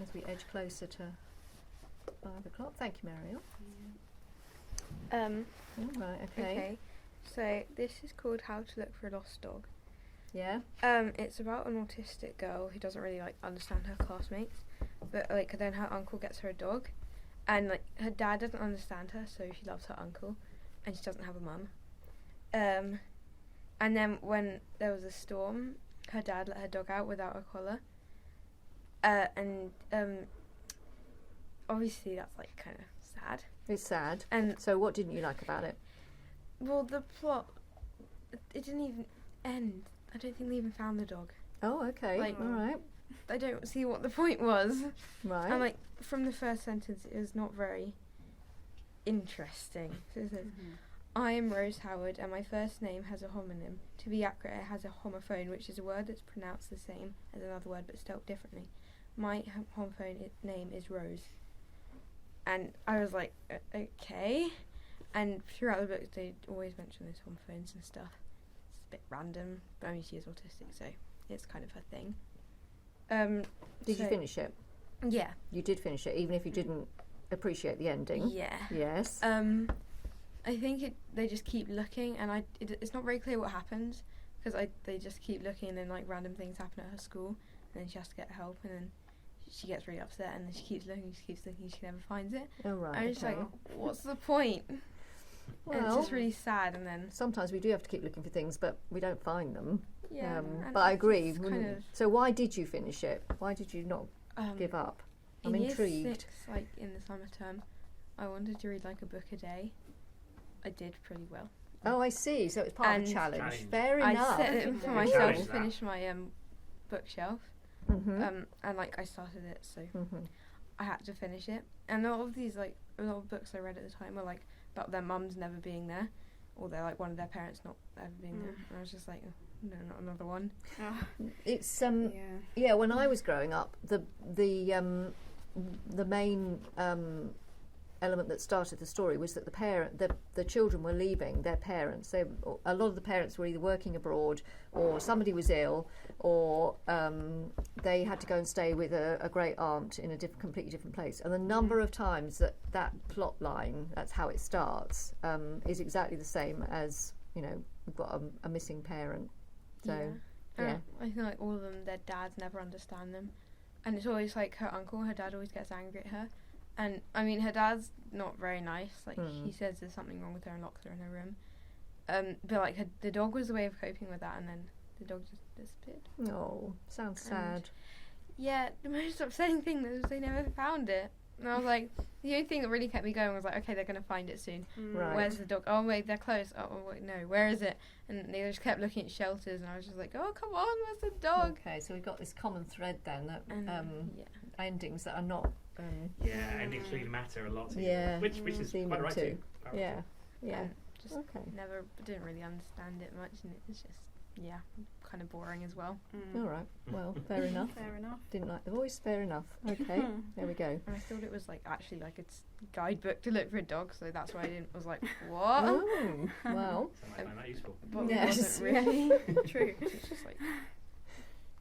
As we edge closer to 5:00. Thank you, Mariel. Right. Okay. So this is called How to Look for a Lost Dog. Yeah. It's about an autistic girl who doesn't really understand her classmates, but then her uncle gets her a dog, and her dad doesn't understand her, so she loves her uncle, and she doesn't have a mum. And then when there was a storm, her dad let her dog out without a collar, and obviously that's kind of sad. It's sad. And so, what didn't you like about it? Well, the plot, it didn't even end. I don't think they even found the dog. Oh, okay. All right. I don't see what the point was. Right. And from the first sentence, it was not very interesting. So it says, I am Rose Howard, and my first name has a homonym. To be accurate, it has a homophone, which is a word that's pronounced the same as another word but spelled differently. My homophone name is Rose. And I was like, okay. And throughout the book, they always mention those homophones and stuff. It's a bit random, but I mean, she is autistic, so it's kind of her thing. Did you finish it? Yeah. You did finish it, even if you didn't appreciate the ending? Yeah. Yes. I think they just keep looking, and it's not very clear what happens, because they just keep looking, and then random things happen at her school, and then she has to get help, and then she gets really upset, and then she keeps looking, she never finds it. Oh, right. I'm just what's the point? Well, and it's just really sad, and then sometimes we do have to keep looking for things, but we don't find them. Yeah. But I agree. So why did you finish it? Why did you not give up? I'm intrigued. Year 6, in the summer term, I wanted to read a book a day. I did pretty well. Oh, I see. So it's part of a challenge. Fair I enough. set it for myself to finish my bookshelf, and I started it, so I had to finish it. And a lot of these a lot of books I read at the time were about their mums never being there, or they're one of their parents not ever being there. And I was just no, not another one. It's when I was growing up, the main element that started the story was that the children were leaving their parents. A lot of the parents were either working abroad, or somebody was ill, or they had to go and stay with a great aunt in a completely different place. And the number of times that plot line, that's how it starts, is exactly the same as we've got a missing parent. So I think all of them, their dads never understand them, and it's always her uncle. Her dad always gets angry at her. And, I mean, her dad's not very nice. He says there's something wrong with her and locks her in her room. But, the dog was the way of coping with that, and then the dog just disappeared. Oh, sounds sad. Yeah, the most upsetting thing was they never found it. And I was the only thing that really kept me going was okay, they're going to find it soon. Right. Where's the dog? Oh, wait, they're close. Oh, wait, no, where is it? And they just kept looking at shelters, and I was just oh, come on, where's the dog? Okay, so we've got this common thread then, that endings that are not... endings really matter a lot to you, Yeah. which is quite right too. Yeah. Just didn't really understand it much, and it was just kind of boring as well. All right. Well, fair enough. Fair enough. Didn't like the voice. Fair enough. Okay. There we go. And I thought it was actually a guidebook to look for a dog, so that's why I was what? Oh, well. I might find that useful. But it wasn't really true. It's just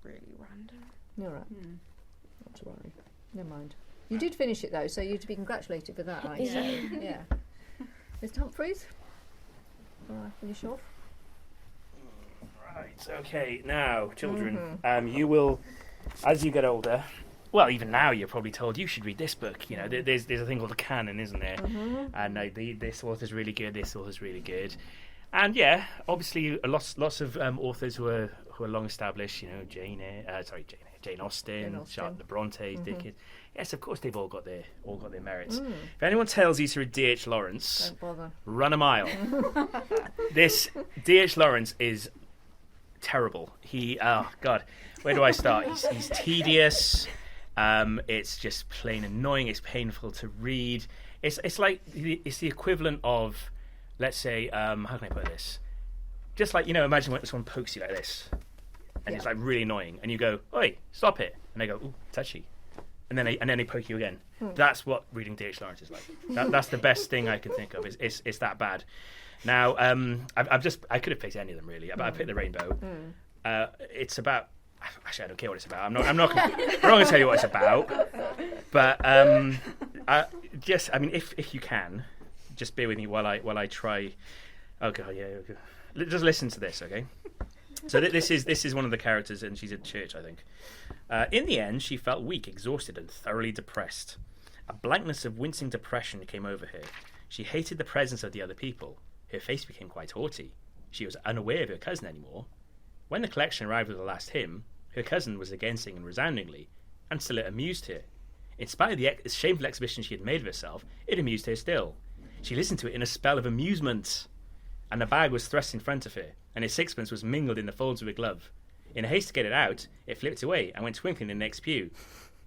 really random. All right. Not to worry. Never mind. You did finish it though, so you're to be congratulated for that, aren't you? Yeah. Mr. Humphreys? All right, finish off. Right, okay, now, children, you will, as you get older, well, even now you're probably told you should read this book. There's a thing called a canon, isn't there? And this author's really good, this author's really good. And obviously lots of authors who are long established, Jane Austen, Charlotte the Brontes, Dickens. Yes, of course they've all got their merits. If anyone tells you to read D.H. Lawrence, don't bother. Run a mile. This D.H. Lawrence is terrible. Where do I start? He's tedious. It's just plain annoying. It's painful to read. It's like it's the equivalent of, let's say, how can I put this? Just like, imagine when someone pokes you like this, and it's like really annoying, and you go, "Oi, stop it!" and they go, "Ooh, touchy," and then they poke you again. That's what reading D.H. Lawrence is like. That's the best thing I can think of. It's that bad. Now, I could have picked any of them really, but I picked The Rainbow. It's about. Actually, I don't care what it's about. I'm not going to tell you what it's about. But if you can, just bear with me while I try. Oh god, yeah. Okay. Just listen to this, okay? So this is one of the characters, and she's at church, I think. In the end, she felt weak, exhausted, and thoroughly depressed. A blankness of wincing depression came over her. She hated the presence of the other people. Her face became quite haughty. She was unaware of her cousin anymore. When the collection arrived with the last hymn, her cousin was again singing resoundingly, and still it amused her. In spite of the shameful exhibition she had made of herself, it amused her still. She listened to it in a spell of amusement, and the bag was thrust in front of her, and her sixpence was mingled in the folds of her glove. In a haste to get it out, it flipped away and went twinkling in the next pew.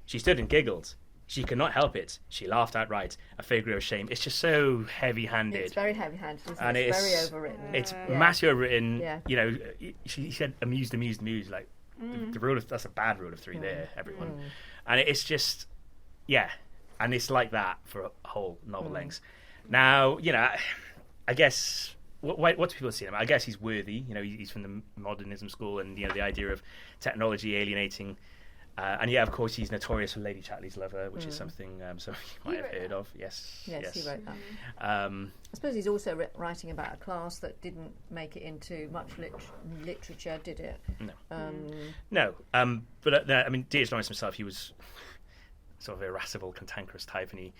She stood and giggled. She could not help it. She laughed outright, a figure of shame. It's just so heavy-handed. It's very heavy-handed, isn't and it? It's very overwritten. It's massively overwritten. Yeah. She said amused, like the rule of that's a bad rule of three there, everyone. And it's just, and it's like that for a whole novel length. Now, I guess what do people see him? I guess he's worthy. He's from the modernism school, and the idea of technology alienating. And of course, he's notorious for Lady Chatterley's lover, which is something some of you might have heard of. Yes, he wrote that. I suppose he's also writing about a class that didn't make it into much literature, did it? No. But D.H. Lawrence himself, he was sort of irascible, cantankerous type, and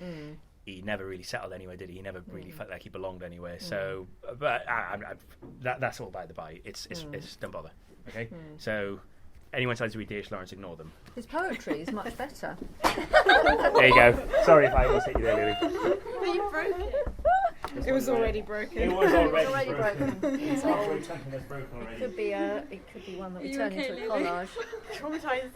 he never really settled anywhere, did he? He never really felt like he belonged anywhere. So, but that's all by the by. It's don't bother. Okay, so. Anyone tries to read D.H. Lawrence, ignore them. His poetry is much better. There you go. Sorry if I almost hit you there, Lily. But you broke it. It was already broken. It was already broken. It's old. It could be one that we turn into a collage. Traumatized.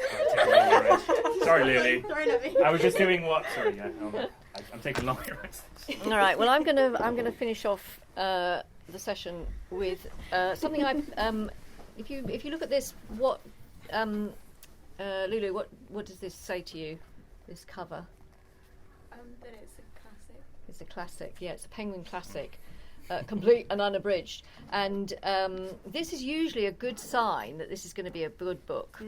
Sorry, Lily. Thrown at me. I was just doing what? Sorry, I'm taking long rest. All right. Well, I'm gonna finish off the session with something I've. If you look at this, what. Lulu, what does this say to you? This cover? That it's a classic. It's a classic. Yeah, it's a Penguin classic, complete and unabridged. And this is usually a good sign that this is going to be a good book,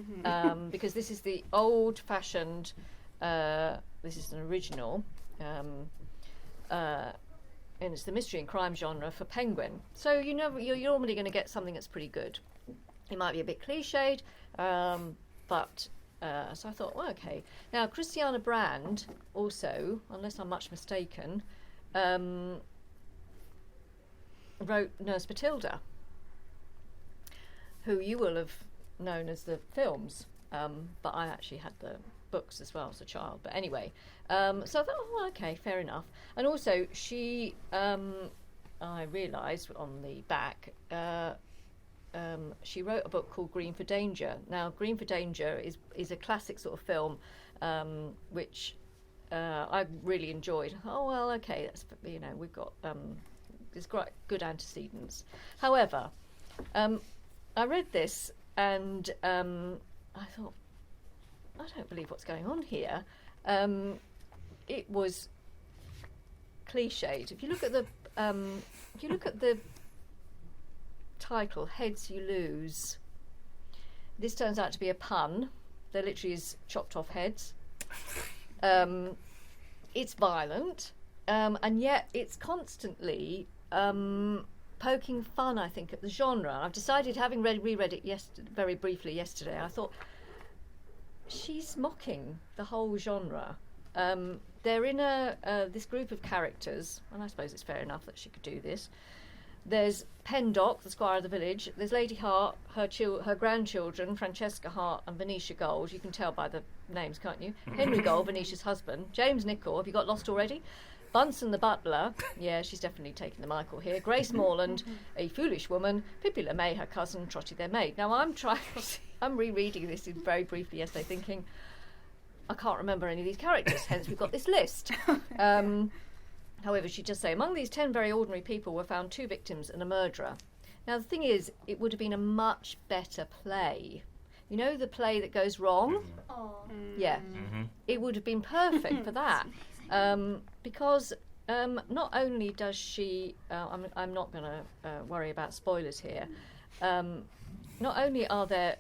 because this is the old-fashioned. This is an original, and it's the mystery and crime genre for Penguin. So you're normally going to get something that's pretty good. It might be a bit cliched, but so I thought, well, okay. Now, Christiana Brand also, unless I'm much mistaken, wrote Nurse Matilda, who you will have known as the films, but I actually had the books as well as a child. But anyway, so I thought, oh, well, okay, fair enough. And also, she, I realised on the back, she wrote a book called Green for Danger. Now, Green for Danger is a classic sort of film, which I really enjoyed. Oh well, okay, that's we've got there's quite good antecedents. However, I read this and I thought, I don't believe what's going on here. It was cliched. If you look at the title, Heads You Lose, this turns out to be a pun. There literally is chopped off heads. It's violent, and yet it's constantly poking fun, I think, at the genre. I've decided, having reread it very briefly yesterday, I thought, she's mocking the whole genre. They're in this group of characters, and I suppose it's fair enough that she could do this. There's Pendock, the squire of the village. There's Lady Hart, her grandchildren, Francesca Hart and Venetia Gold. You can tell by the names, can't you? Henry Gold, Venetia's husband. James Nichol, have you got lost already? Bunsen the butler. Yeah, she's definitely taking the Michael here. Grace Morland, a foolish woman. Pippi LeMay, her cousin. Trotty, their maid. Now, I'm rereading this very briefly yesterday, thinking, I can't remember any of these characters, hence we've got this list. However, she does say, among these 10 very ordinary people were found 2 victims and a murderer. Now, the thing is, it would have been a much better play. You know, the play that goes wrong? Oh. Yeah. It would have been perfect for that. Because not only does she... I'm not going to worry about spoilers here. Not only are there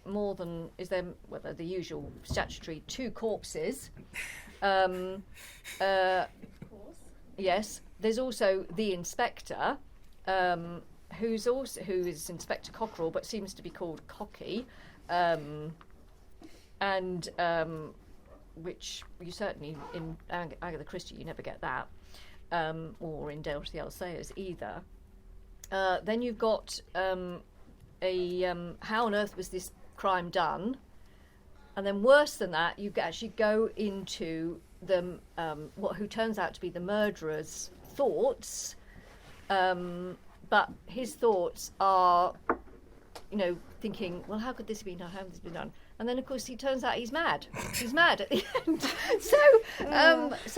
is there the usual statutory 2 corpses. Yes, there's also the inspector, who is Inspector Cockerell, but seems to be called Cocky, and which you certainly in Agatha Christie you never get that, or in Dale to the Alcayers either. Then you've got how on earth was this crime done? And then worse than that, you actually go into the who turns out to be the murderer's thoughts, but his thoughts are, thinking, well, how could this be done? How could this be done? And then, of course, he turns out he's mad. He's mad at the end. So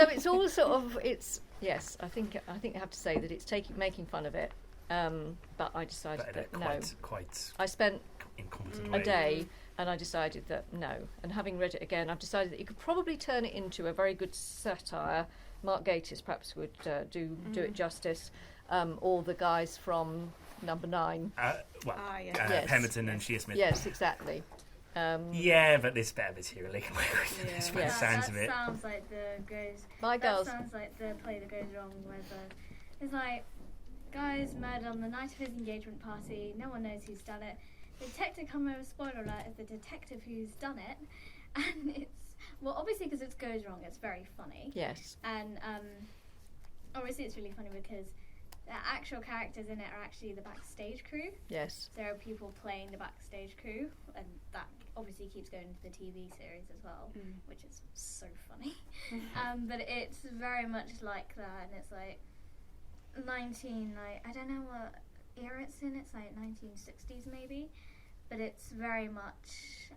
it's all sort of yes. I think I have to say that it's making fun of it. But I decided that no. I spent a day. And I decided that no. And having read it again, I've decided that you could probably turn it into a very good satire. Mark Gatiss perhaps would do it justice, or the guys from Number 9. Yes. Pemberton and Shearsmith. Yes, exactly. Yeah, but there's better material they can work with. Yeah. Sounds of it. Sounds like the goes. My girls. Sounds like the play that goes wrong, where it's like guys murdered on the night of his engagement party. No one knows who's done it. The detective, come over, spoiler alert, is the detective who's done it, and it's obviously because it goes wrong, it's very funny. Yes. And obviously it's really funny because the actual characters in it are actually the backstage crew. Yes. There are people playing the backstage crew, and that obviously keeps going to the TV series as well, which is so funny. But it's very much like that, and it's like I don't know what era it's in. It's like 1960s maybe, but it's very much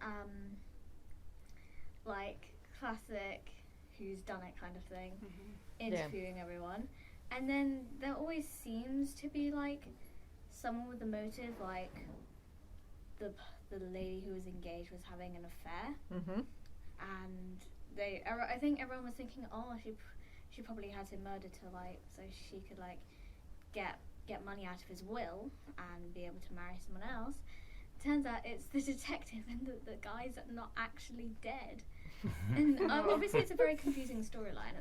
like classic who's done it kind of thing, interviewing everyone. And then there always seems to be like someone with a motive, like the lady who was engaged was having an affair, and I think everyone was thinking, oh, she probably had him murdered to so she could get money out of his will and be able to marry someone else. Turns out it's the detective, and the guy's not actually dead. And obviously it's a very confusing storyline.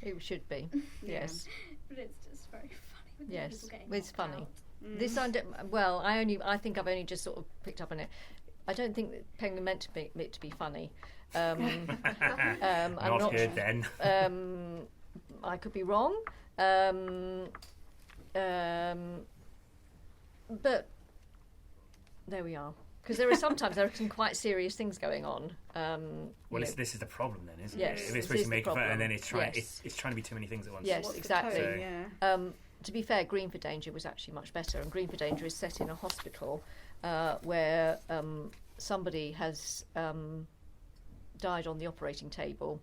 It should be. Yes. But it's just very funny with people getting it's funny. out. This I think I've only just sort of picked up on it. I don't think that Penguin meant it to be funny. I'm not good then. I could be wrong. But there we are. Because there are some quite serious things going on. This is the problem then, isn't yes, it? If it's supposed to make fun, and then it's trying to be too many things at once. Yes, exactly. So. To be fair, Green for Danger was actually much better, and Green for Danger is set in a hospital where somebody has died on the operating table,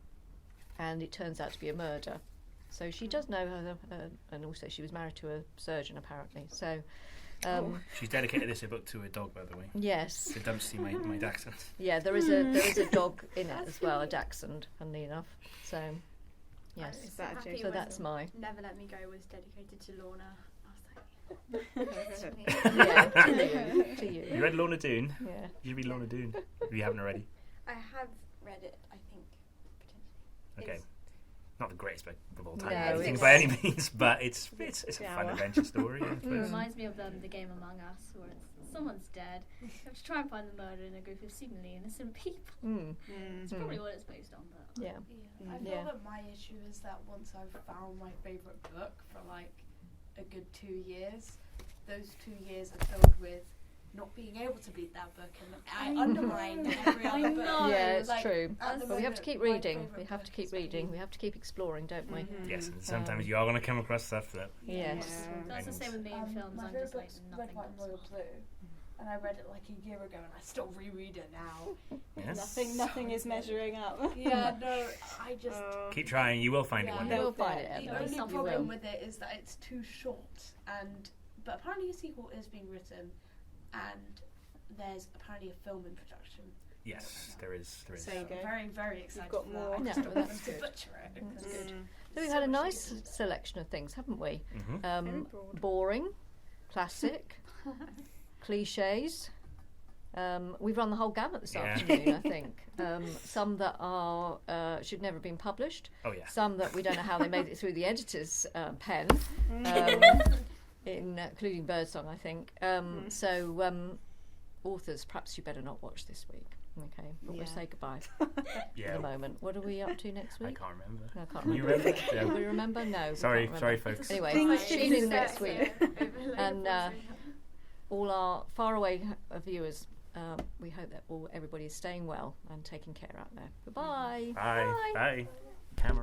and it turns out to be a murder. So she does know her, and also she was married to a surgeon apparently. So she's dedicated this book to a dog, by the way. Yes. The Dempsey, my dachshund. Yeah, there is a dog in it as well, a dachshund, funnily enough. So yes, so that's my. Never Let Me Go was dedicated to Lorna. To you. You read Lorna Doone? Yeah. You should read Lorna Doone if you haven't already. I have read it, I think, potentially. Okay. Not the greatest book of all time, No, by any means, but it's a fun adventure story. It reminds me of the game Among Us, where someone's dead. You have to try and find the murderer in a group of seemingly innocent people. It's probably what it's based on. But Yeah. I feel that my issue is that once I've found my favourite book for a good 2 years, those 2 years are filled with not being able to beat that book, and I undermine every other book. Yeah, it's true. But we have to keep reading. We have to keep reading. We have to keep exploring, don't we? Yes, and sometimes you are going to come across stuff that. Yes. That's the same with me in films. My I'm just favourite book's nothing Red, White, and Royal Blue, and I read it like a year ago, and I still reread it now. Yes. Nothing is measuring up. Yeah, no, I just Keep trying. You will find it one You day. will find it. the Emma. only You problem will. with it is that it's too short, but apparently a sequel is being written, and there's apparently a film in production. Yes, there is. There you go. Very, very excited. got for more. that. I No, just don't that's want to good. butcher it. That's good. So we've had a nice selection of things, haven't we? Mm-hmm. Very broad. Boring, classic, cliches. We've run the whole gamut this Yeah. afternoon, I think. Some that are should never have been published. Oh yeah. Some that we don't know how they made it through the editor's pen, including Birdsong, I think. So, authors, perhaps you better not watch this week. Okay, but we'll say goodbye for Yeah. the moment. What are we up to next I week? can't remember. No, I can't Can you remember. remember? Yeah. Do we remember? No. we Sorry, can't sorry, remember. folks. Anyway, Things tune change. in next week. And all our faraway viewers, we hope that everybody is staying well and taking care out there. Goodbye. Bye. Bye. Camera.